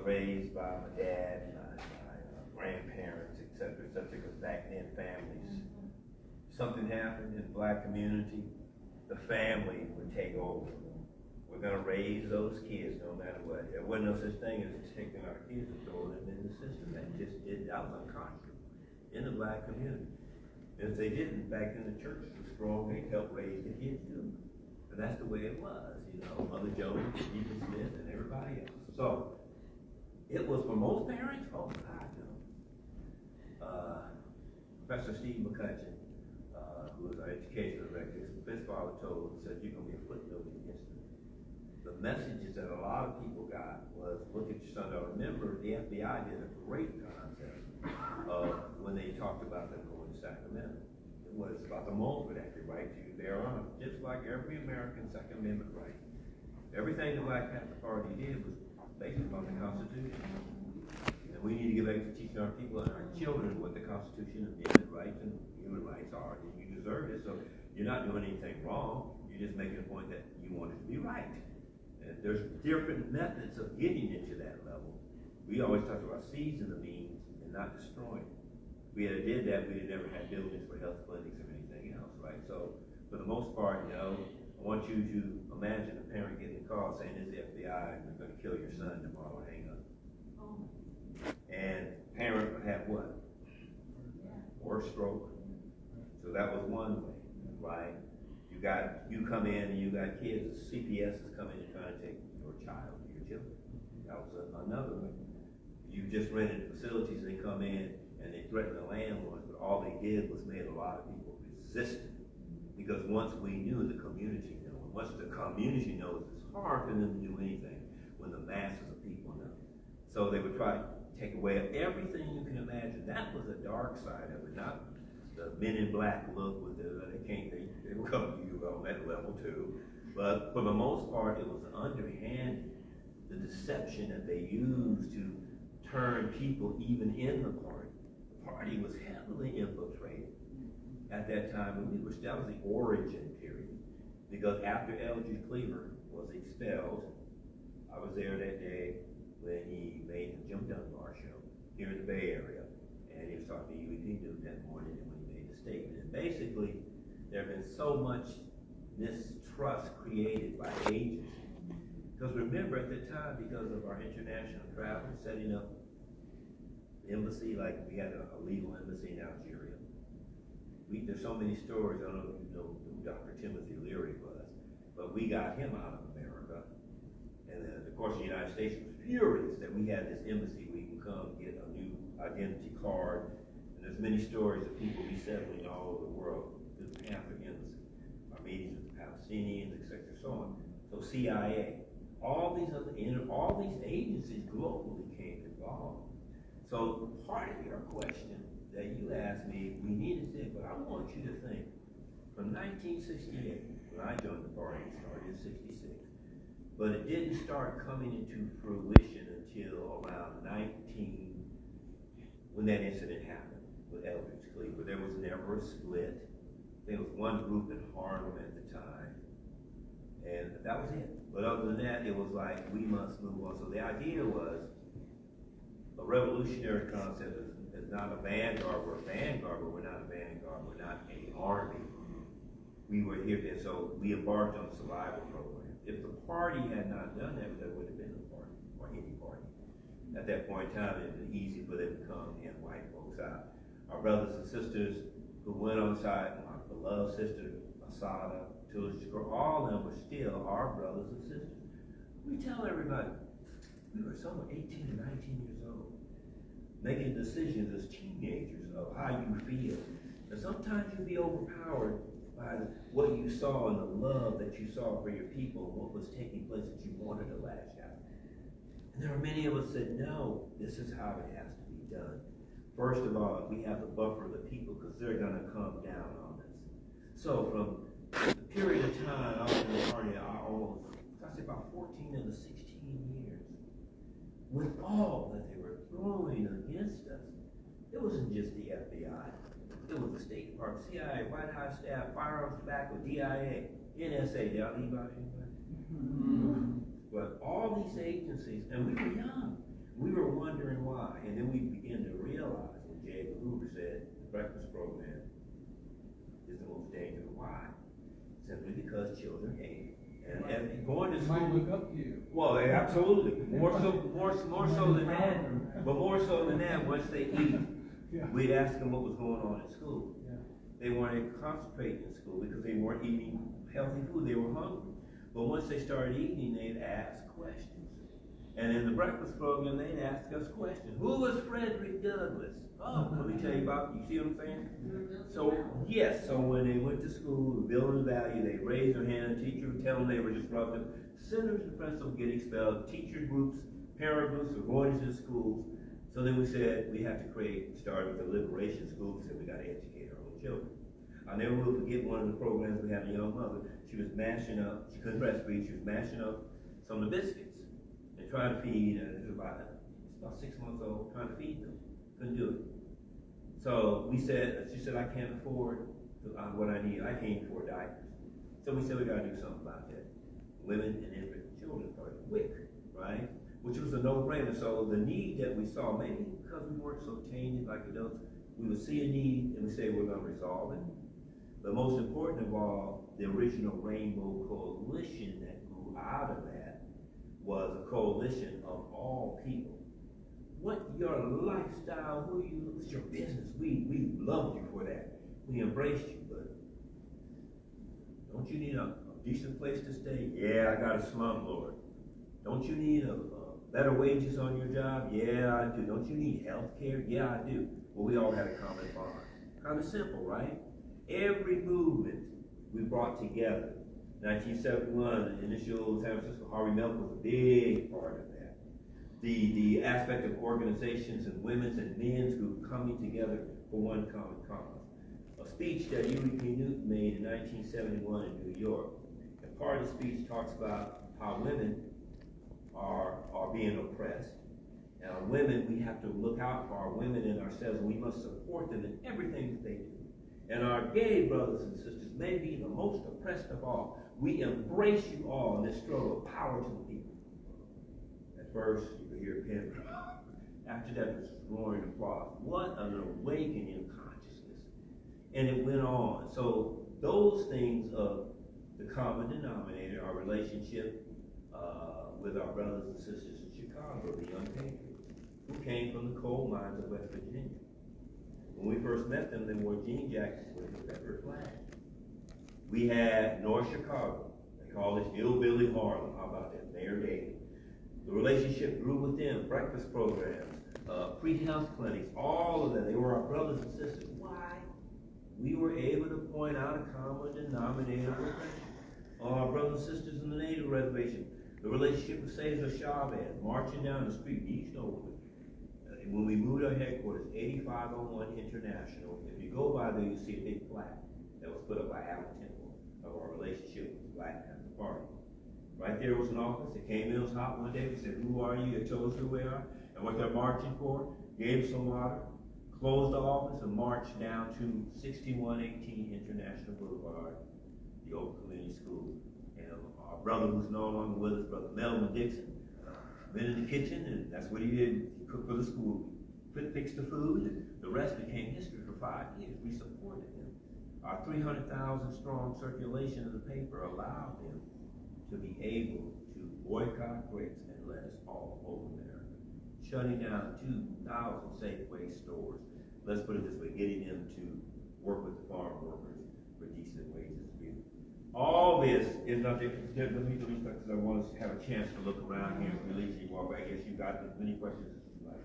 raised by my dad, my grandparents, etc., because back then families, something happened in the black community, the family would take over. We're going to raise those kids no matter what. There wasn't no such thing as taking our kids and throwing them in the system. That was unconscionable in the black community. And if they didn't, back then the churches were strong, they helped raise the kids too. And that's the way it was, Mother Jones, Stephen Smith, and everybody else. So, it was for most parents, oh God, no. Professor Steve McCutcheon, who was our educational director, his father told him, said, you're going to be a footnote in history. The messages that a lot of people got was, look at your son. Now remember, the FBI did a great concept of when they talked about them going to Sacramento. It was about the Mulford Act, the right to bear arms, just like every American Second Amendment right. Everything the Black Panther Party did was based upon the Constitution. And we need to get back to teaching our people and our children what the Constitution and Amendment rights and human rights are. And you deserve it, so you're not doing anything wrong. You're just making a point that you want it to be right. And there's different methods of getting into that level. We always talk about seizing the means and not destroying. If we did that, we'd have never had buildings for health clinics or anything else, right? So, for the most part, I want you to imagine a parent getting a call saying, it's the FBI and they're going to kill your son tomorrow, hang up. And parent would have what? Or stroke. So that was one way, right? You come in and you got kids, CPS is coming and trying to take your child, your children. That was another way. You just rented facilities, they come in and they threaten the landlords, but all they did was made a lot of people resistant. Because once we knew, the community knew. And once the community knows, it's hard for them to do anything when the masses of people know. So they would try to take away everything you can imagine. That was the dark side of it, not the men in black look with they will come to you on that level too. But for the most part, it was underhand, the deception that they used to turn people even in the party. The party was heavily infiltrated at that time, and that was the origin period. Because after Eldridge Cleaver was expelled, I was there that day when he made the Jim Dunbar show here in the Bay Area, and he was talking to UED News that morning, and when he made the statement, and basically there had been so much mistrust created by agencies. Because remember, at the time, because of our international travel, setting up embassy, like we had a legal embassy in Algeria. There's so many stories. I don't know if you know who Dr. Timothy Leary was, but we got him out of America. And then, of course, the United States was furious that we had this embassy where you can come get a new identity card. And there's many stories of people resettling all over the world through the Panther embassy. Our meetings with the Palestinians, etc., so on. So CIA, all these agencies globally came involved. So part of your question that you asked me, we need to think, but I want you to think, from 1968, when I joined the party, it started in 66, but it didn't start coming into fruition until around 19, when that incident happened with Eldridge Cleaver. There was never a split. There was one group in Harlem at the time, and that was it. But other than that, it was like, we must move on. So the idea was, a revolutionary concept is not a vanguard. We're a vanguard, but we're not a vanguard. We're not an army. We were here, and so we embarked on a survival program. If the party had not done that, there would have been no party, or any party. At that point in time, it was easy for them to come and wipe folks out. Our brothers and sisters who went on site, my beloved sister, Asada, Tulish, all of them were still our brothers and sisters. We tell everybody, we were somewhere 18 to 19 years old, making decisions as teenagers of how you feel. And sometimes you'll be overpowered by what you saw and the love that you saw for your people and what was taking place that you wanted to lash out. And there are many of us that know this is how it has to be done. First of all, we have to buffer the people because they're going to come down on us. So from the period of time I was in the party, I say about 14 of the 16 years, with all that they were throwing against us, it wasn't just the FBI. It was the State Department, CIA, White House staff, firearms tobacco, DIA, NSA. Did I leave out anybody? But all these agencies, and we were young. We were wondering why, and then we began to realize, and J. Edgar Hoover said, the breakfast program is the most dangerous. Why? Simply because children hate it. And going to school. Might look up to you. Well, absolutely. More so than that. But more so than that, once they eat, we'd ask them what was going on in school. They weren't concentrating in school because they weren't eating healthy food. They were hungry. But once they started eating, they'd ask questions. And in the breakfast program, they'd ask us questions. Who was Frederick Douglass? Oh, let me tell you about, you see what I'm saying? So, yes, so when they went to school, building value, they raised their hand, the teacher would tell them they were disruptive. Senators and principals would get expelled, teacher groups, parent groups were going into the schools. So then we said we have to start with the liberation school. We said we got to educate our own children. I'll never will forget one of the programs we had a young mother. She was mashing up, she couldn't breastfeed, she was mashing up some of the biscuits and trying to feed, it was about 6 months old, trying to feed them. Couldn't do it. So she said, I can't afford what I need. I can't afford diapers. So we said we got to do something about that. Women and infant children are quick, right? Which was a no-brainer. So the need that we saw, maybe because we weren't so tainted like adults, we would see a need and we say we're going to resolve it. But most important of all, the original Rainbow Coalition that grew out of that was a coalition of all people. What your lifestyle, what's your business? We loved you for that. We embraced you, but don't you need a decent place to stay? Yeah, I got a slumlord. Don't you need better wages on your job? Yeah, I do. Don't you need health care? Yeah, I do. Well, we all had a common bond. Kind of simple, right? Every movement we brought together. 1971, the initial San Francisco Harvey Milk was a big part of that. The aspect of organizations and women's and men's group coming together for one common cause. A speech that Huey P. Newton made in 1971 in New York. And part of the speech talks about how women are being oppressed. And our women, we have to look out for our women and ourselves, and we must support them in everything that they do. And our gay brothers and sisters may be the most oppressed of all. We embrace you all in this struggle of power to the people. At first, you could hear a pin drop. After that, it was roaring applause. What an awakening of consciousness. And it went on. So those things of the common denominator, our relationship with our brothers and sisters in Chicago, the young patriots, who came from the coal mines of West Virginia. When we first met them, they wore jean jackets with the Confederate flag. We had North Chicago. They called it Hillbilly Harlem. How about that? Mayor Daley. The relationship grew with them. Breakfast programs, free health clinics, all of that. They were our brothers and sisters. Why? We were able to point out a common denominator of oppression. Our brothers and sisters in the Native reservation. The relationship with Cesar Chavez, marching down the street, East Oakland. When we moved our headquarters, 8501 International, if you go by there, you see a big plaque that was put up by Alan Temple of our relationship with the Black Panther Party. Right there was an office. They came in, it was hot one day. We said, who are you? They told us who we are and what they're marching for. Gave us some water, closed the office, and marched down to 6118 International Boulevard, the Oakland Community School. And our brother who's no longer with us, Brother Melvin Dixon, been in the kitchen, and that's what he did. He cooked for the school, fixed the food, and the rest became history for 5 years. We supported him. Our 300,000 strong circulation of the paper allowed them to be able to boycott grapes and lettuce all over America, shutting down 2,000 Safeway stores. Let's put it this way, getting them to work with the farm workers for decent wages. All this is nothing. Let me because I want us to have a chance to look around here and release you all. I guess you got as many questions as you like.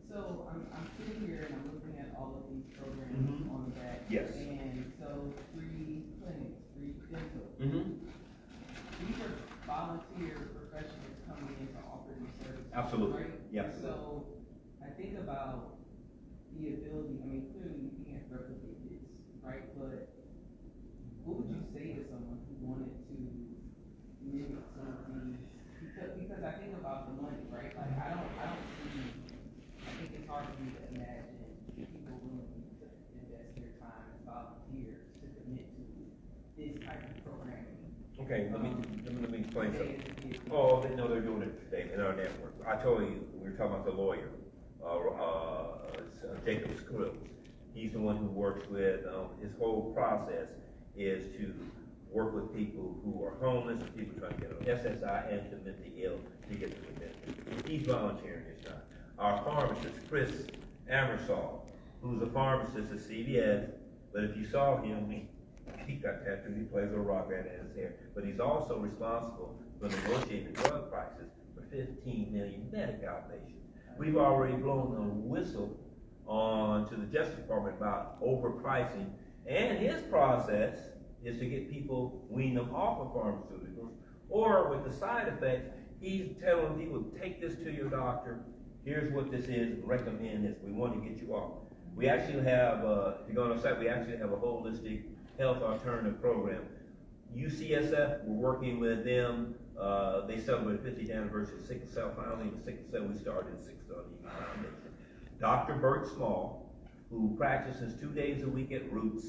So I'm sitting here and I'm looking at all of these programs on the back. Yes. And so free clinics, free dental. These are volunteer professionals coming in to offer these services. Absolutely. Right? Yes. So I think about the ability. I mean, clearly you can't replicate this, right? But what would you say to someone who wanted to mimic some of these? Because I think about the money, right? Like I don't see. I think it's hard for me to imagine people willing to invest their time as volunteers to commit to this type of programming. Okay, let me explain something. Oh, they know they're doing it today in our network. I told you, we were talking about the lawyer, Jacob Scruggs. He's the one who works with, his whole process is to work with people who are homeless, and people trying to get on SSI and the mentally ill to get to the benefit. He's volunteering his time. Our pharmacist, Chris Amersall, who's a pharmacist at CVS, but if you saw him, he got tattoos, he plays a rock band in his hair, but he's also responsible for negotiating the drug prices for 15 million Medi-Cal patients. We've already blown a whistle on to the Justice Department about overpricing, and his process is to get people, wean them off of pharmaceuticals, or with the side effects, he's telling people, take this to your doctor, here's what this is, recommend this, we want to get you off. We actually have, if you go on our site, we actually have a holistic health alternative program. UCSF, we're working with them, they celebrated the 50th anniversary of sickle cell founding, the sickle cell we started the Sickle Cell Anemia Foundation. Dr. Bert Small, who practices 2 days a week at Roots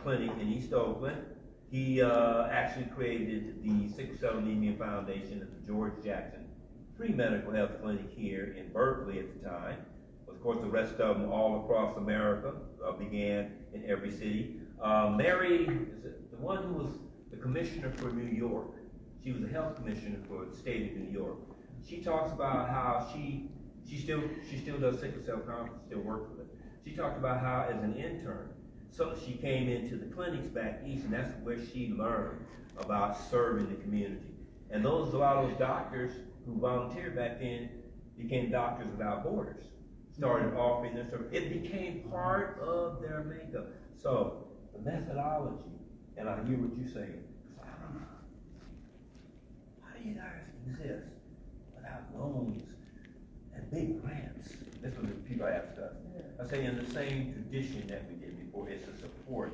Clinic in East Oakland, he actually created the Sickle Cell Anemia Foundation at the George Jackson Free Medical Health Clinic here in Berkeley at the time. Of course, the rest of them all across America began in every city. Mary, is it the one who was the commissioner for New York? She was the health commissioner for the state of New York. She talks about how she still does sickle cell conference, still works with it. She talked about how as an intern, so she came into the clinics back east, and that's where she learned about serving the community. And a lot of those doctors who volunteered back then became Doctors Without Borders. Started offering this service. It became part of their makeup. So the methodology, and I hear what you're saying. How do you guys exist without loans and big grants? That's what the people ask us. I say in the same tradition that we did before, it's the support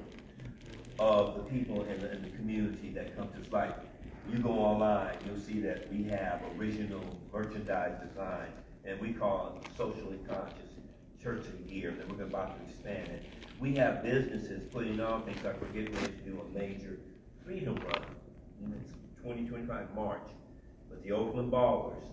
of the people in the community that come to us. Like, you go online, you'll see that we have original merchandise design, and we call it Socially Conscious Church of the Year, and we're about to expand it. We have businesses putting on things like we're getting ready to do a major freedom run. It's 2025 March with the Oakland Ballers.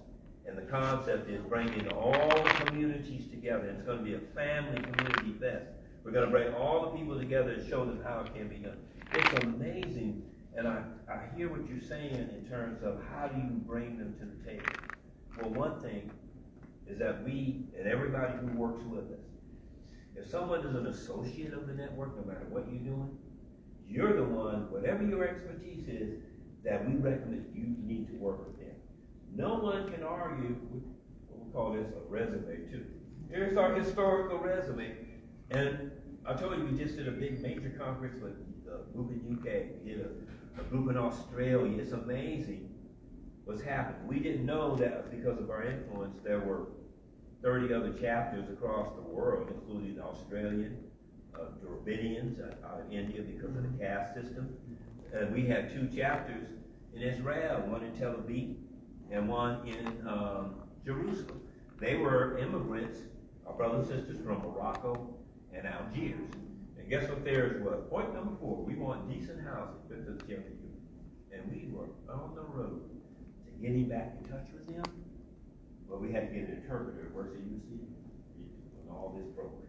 And the concept is bringing all the communities together. And it's going to be a family community fest. We're going to bring all the people together and show them how it can be done. It's amazing. And I hear what you're saying in terms of how do you bring them to the table. Well, one thing is that we, and everybody who works with us, if someone is an associate of the network, no matter what you're doing, you're the one, whatever your expertise is, that we recommend you need to work with them. No one can argue with what we call this a resume too. Here's our historical resume. And I told you we just did a big major conference with a group in UK. We did a group in Australia. It's amazing what's happened. We didn't know that because of our influence there were 30 other chapters across the world, including the Australian, Dravidians out of India because of the caste system. And we had 2 chapters in Israel, one in Tel Aviv and one in Jerusalem. They were immigrants, our brothers and sisters from Morocco and Algiers. And guess what theirs was? Point number 4, we want decent housing for the young people. And we were on the road to getting back in touch with them. But we had to get an interpreter, works at UC, on all this program.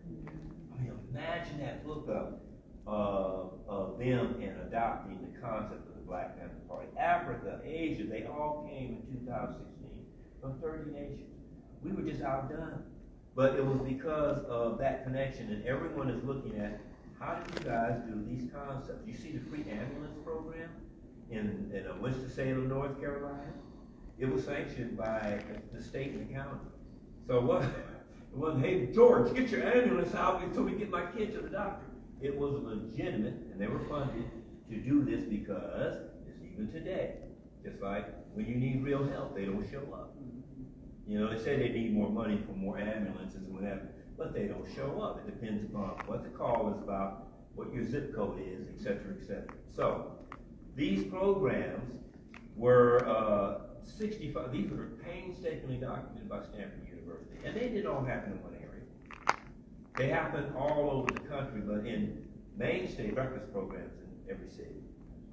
I mean, imagine that book of them and adopting the concept of the Black Panther Party. Africa, Asia, they all came in 2016 from 30 nations. We were just outdone. But it was because of that connection, and everyone is looking at how do you guys do these concepts. You see the free ambulance program in Winston-Salem, North Carolina? It was sanctioned by the state and the county. So what? It wasn't, hey, George, get your ambulance out until we get my kid to the doctor. It was legitimate, and they were funded to do this because it's even today. Just like when you need real help, they don't show up. You know, they say they need more money for more ambulances and whatever, but they don't show up. It depends upon what the call is about, what your zip code is, et cetera, et cetera. So these programs were 65, these were painstakingly documented by Stanford University, and they didn't all happen in one area. They happen all over the country, but in mainstay breakfast programs in every city.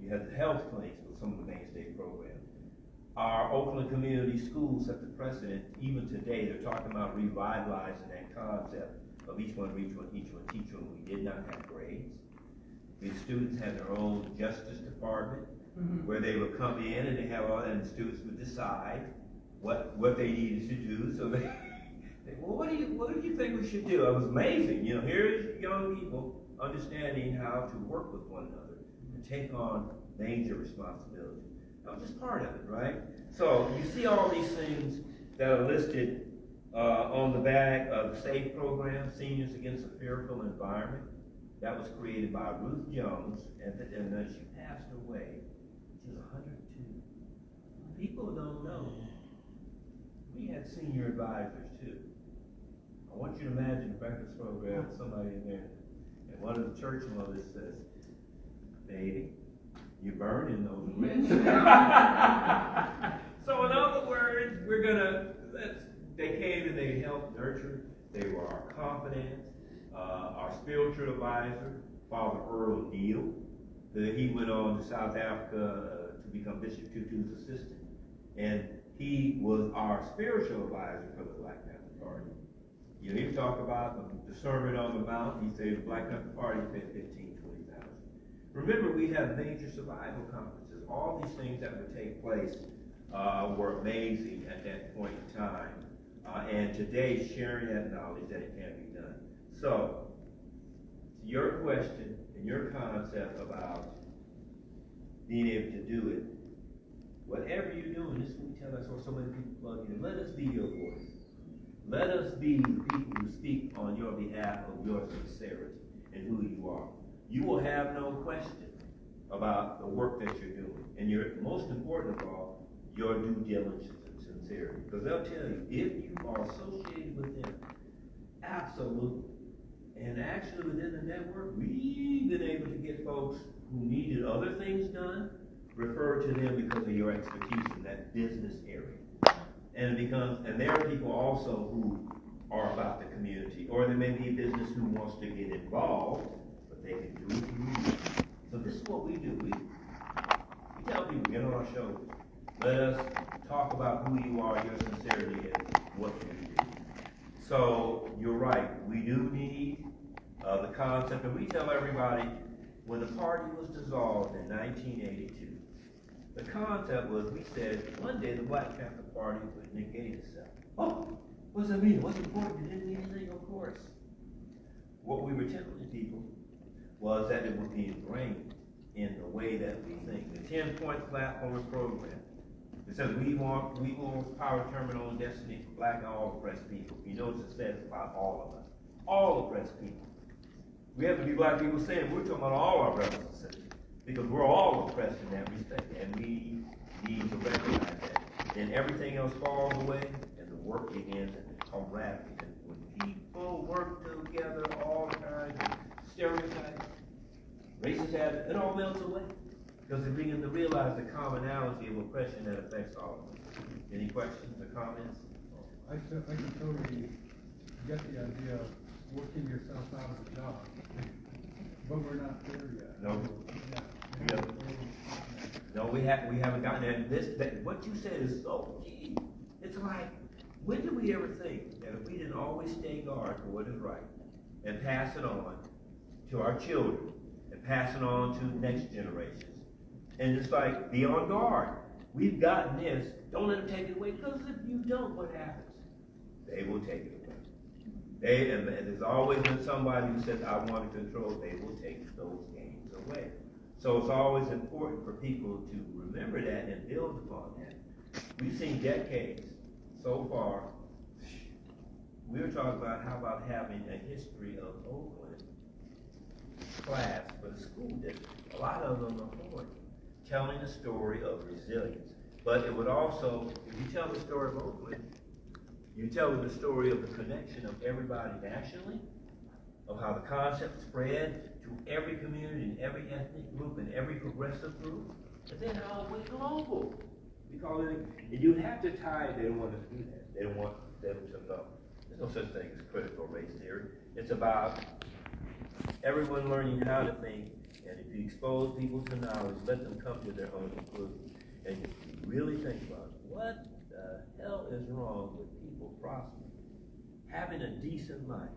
You had the health clinics with some of the mainstay programs. Our Oakland community schools set the precedent. Even today, they're talking about revitalizing that concept of each one teach room. We did not have grades. The students had their own justice department where they would come in and they have all, and the students would decide what they needed to do. So they well, what do you think we should do? It was amazing. You know, here's young people understanding how to work with one another and take on major responsibilities. That was just part of it, right? So you see all these things that are listed on the back of the SAFE program, Seniors Against a Fearful Environment. That was created by Ruth Jones, and she passed away. She was 102. People don't know. We had senior advisors too. I want you to imagine the breakfast program, somebody in there, and one of the church mothers says, "Baby, you're burning those lips." So in other words, they came and they helped nurture. They were our confidence. Our spiritual advisor, Father Earl Neal, he went on to South Africa to become Bishop Tutu's assistant. And he was our spiritual advisor for the Black Panther Party. You know, he talked about the Sermon on the Mount. He said the Black Panther Party spent 15,000 to 20,000. Remember, we have major survival conferences. All these things that would take place were amazing at that point in time. And today, sharing that knowledge that it can be done. So, your question and your concept about being able to do it, whatever you're doing, this is what we tell us, or so many people plug in. Let us be your voice. Let us be the people who speak on your behalf of your sincerity and who you are. You will have no question about the work that you're doing. And most important of all, your due diligence and sincerity. Because they'll tell you, if you are associated with them, absolutely. And actually within the network, we've been able to get folks who needed other things done, refer to them because of your expertise in that business area. And there are people also who are about the community, or there may be a business who wants to get involved, but they can do it through you. So this is what we do. We tell people, get on our show. Let us talk about who you are, your sincerity, and what you do. So you're right. We do need the concept, and we tell everybody when the party was dissolved in 1982, the concept was, we said, one day the Black Panther Party would negate itself. Oh, what does that mean? What's important? It didn't mean anything, of course. What we were telling people was that it would be ingrained in the way that we think. The 10-point platform program. It says we want power, terminal, and destiny for black and all oppressed people. You notice it says about all of us. All oppressed people. We have to be black people saying we're talking about all our brothers and sisters. Because we're all oppressed in that respect. And we need to recognize that. Then everything else falls away and the work begins and the camaraderie. And when people work together, all kinds of stereotypes, racist attitudes, it all melts away. Because they begin to realize the commonality of oppression that affects all of us. Any questions or comments? I can totally get the idea of working yourself out of a job, but we're not there yet. No. Yeah. No, we haven't gotten there. What you said is so key. It's like, when did we ever think that if we didn't always stay guard for what is right and pass it on to our children and pass it on to the next generations? And it's like, be on guard. We've gotten this. Don't let them take it away. Because if you don't, what happens? They will take it away. And there's always been somebody who says, I want to control. They will take those gains away. So it's always important for people to remember that and build upon that. We've seen decades so far. We were talking about how about having a history of Oakland class for the school district. A lot of them are for it. Telling the story of resilience. But it would also, if you tell the story of Oakland, you tell the story of the connection of everybody nationally, of how the concept spread to every community and every ethnic group and every progressive group, and then how it went global. Because you have to tie it. They don't want to do that. They don't want them to know. There's no such thing as critical race theory. It's about everyone learning how to think And if you expose people to knowledge, let them come to their own conclusion. And if you really think about it, what the hell is wrong with people prospering, having a decent life?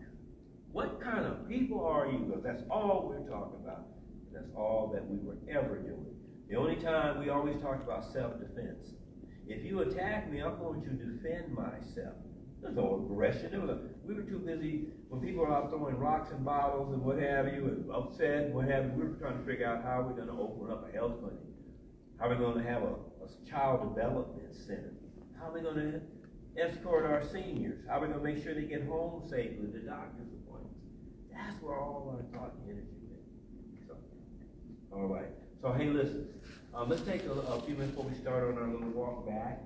What kind of people are you? Because that's all we're talking about. That's all that we were ever doing. The only time we always talked about self-defense. If you attack me, I'm going to defend myself. There's no aggression. We were too busy when people were out throwing rocks and bottles and what have you, and upset and what have you. We were trying to figure out how we're going to open up a health clinic. How are we going to have a child development center? How are we going to escort our seniors? How are we going to make sure they get home safely, the doctor's appointments? That's where all our thought and energy went. So, all right. So, hey, listen. Let's take a few minutes before we start on our little walk back.